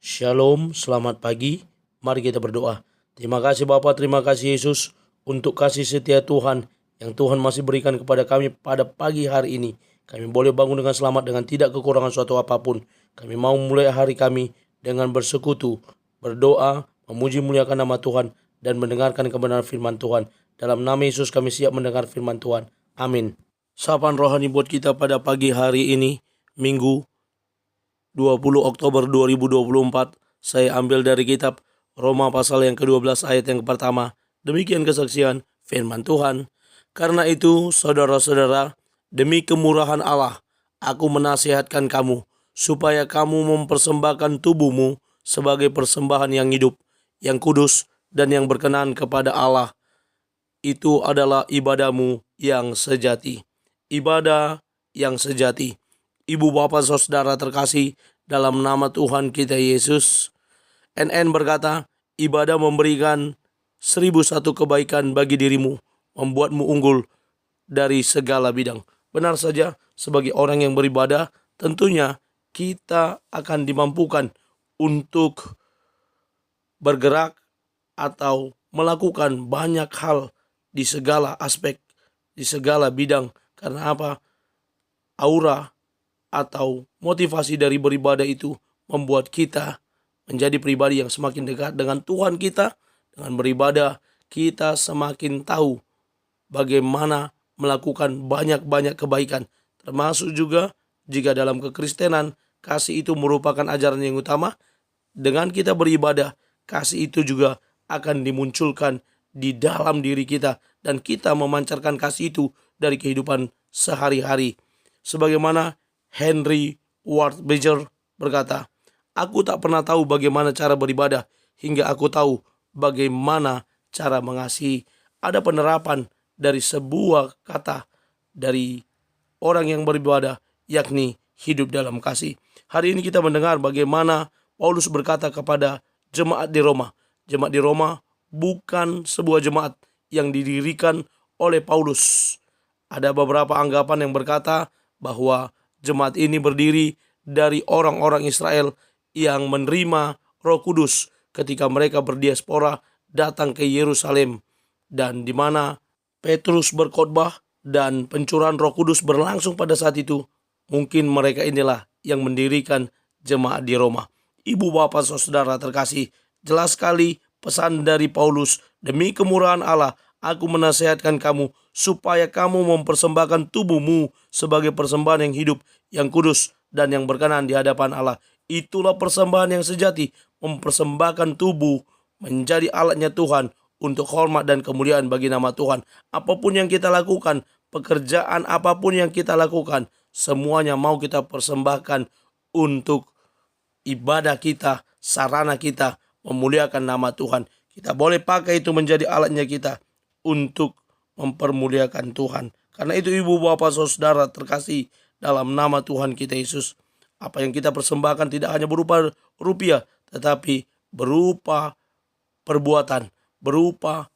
Shalom, selamat pagi. Mari kita berdoa. Terima kasih Bapa, terima kasih Yesus untuk kasih setia Tuhan yang Tuhan masih berikan kepada kami pada pagi hari ini. Kami boleh bangun dengan selamat dengan tidak kekurangan suatu apapun. Kami mau mulai hari kami dengan bersekutu, berdoa, memuji muliakan nama Tuhan dan mendengarkan kebenaran firman Tuhan. Dalam nama Yesus kami siap mendengar firman Tuhan. Amin. Sapaan rohani buat kita pada pagi hari ini, Minggu 20 Oktober 2024, saya ambil dari kitab Roma pasal yang ke-12 ayat yang pertama. Demikian kesaksian firman Tuhan. Karena itu, saudara-saudara, demi kemurahan Allah, aku menasihatkan kamu, supaya kamu mempersembahkan tubuhmu sebagai persembahan yang hidup, yang kudus, dan yang berkenan kepada Allah. Itu adalah ibadahmu yang sejati. Ibadah yang sejati. Ibu bapak saudara terkasih dalam nama Tuhan kita Yesus, NN berkata, ibadah memberikan 1001 kebaikan bagi dirimu, membuatmu unggul dari segala bidang. Benar saja, sebagai orang yang beribadah, tentunya kita akan dimampukan untuk bergerak atau melakukan banyak hal di segala aspek, di segala bidang. Karena apa? Aura atau motivasi dari beribadah itu membuat kita menjadi pribadi yang semakin dekat dengan Tuhan kita. Dengan beribadah, kita semakin tahu bagaimana melakukan banyak-banyak kebaikan. Termasuk juga jika dalam kekristenan, kasih itu merupakan ajaran yang utama. Dengan kita beribadah, kasih itu juga akan dimunculkan di dalam diri kita. Dan kita memancarkan kasih itu dari kehidupan sehari-hari. Sebagaimana Henry Ward Beecher berkata, aku tak pernah tahu bagaimana cara beribadah hingga aku tahu bagaimana cara mengasihi. Ada penerapan dari sebuah kata dari orang yang beribadah, yakni hidup dalam kasih. Hari ini kita mendengar bagaimana Paulus berkata kepada jemaat di Roma. Jemaat di Roma bukan sebuah jemaat yang didirikan oleh Paulus. Ada beberapa anggapan yang berkata bahwa jemaat ini berdiri dari orang-orang Israel yang menerima Roh Kudus ketika mereka berdiaspora datang ke Yerusalem, dan di mana Petrus berkhotbah dan pencurahan Roh Kudus berlangsung pada saat itu. Mungkin mereka inilah yang mendirikan jemaat di Roma. Ibu bapak saudara terkasih, jelas sekali pesan dari Paulus, demi kemurahan Allah aku menasihatkan kamu supaya kamu mempersembahkan tubuhmu sebagai persembahan yang hidup, yang kudus, dan yang berkenan di hadapan Allah. Itulah persembahan yang sejati, mempersembahkan tubuh menjadi alatnya Tuhan untuk hormat dan kemuliaan bagi nama Tuhan. Apapun yang kita lakukan, pekerjaan apapun yang kita lakukan, semuanya mau kita persembahkan untuk ibadah kita, sarana kita memuliakan nama Tuhan. Kita boleh pakai itu menjadi alatnya kita untuk mempermuliakan Tuhan. Karena itu ibu bapak saudara terkasih dalam nama Tuhan kita Yesus, apa yang kita persembahkan tidak hanya berupa rupiah, tetapi berupa perbuatan, berupa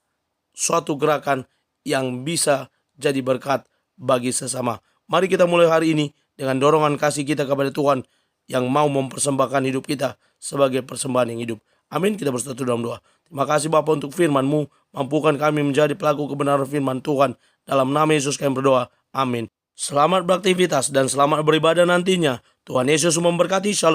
suatu gerakan yang bisa jadi berkat bagi sesama. Mari kita mulai hari ini dengan dorongan kasih kita kepada Tuhan yang mau mempersembahkan hidup kita sebagai persembahan yang hidup. Amin. Kita bersatu dalam doa. Terima kasih Bapa untuk firman-Mu. Mampukan kami menjadi pelaku kebenaran firman Tuhan. Dalam nama Yesus kami berdoa. Amin. Selamat beraktivitas dan selamat beribadah nantinya. Tuhan Yesus memberkati. Shalom.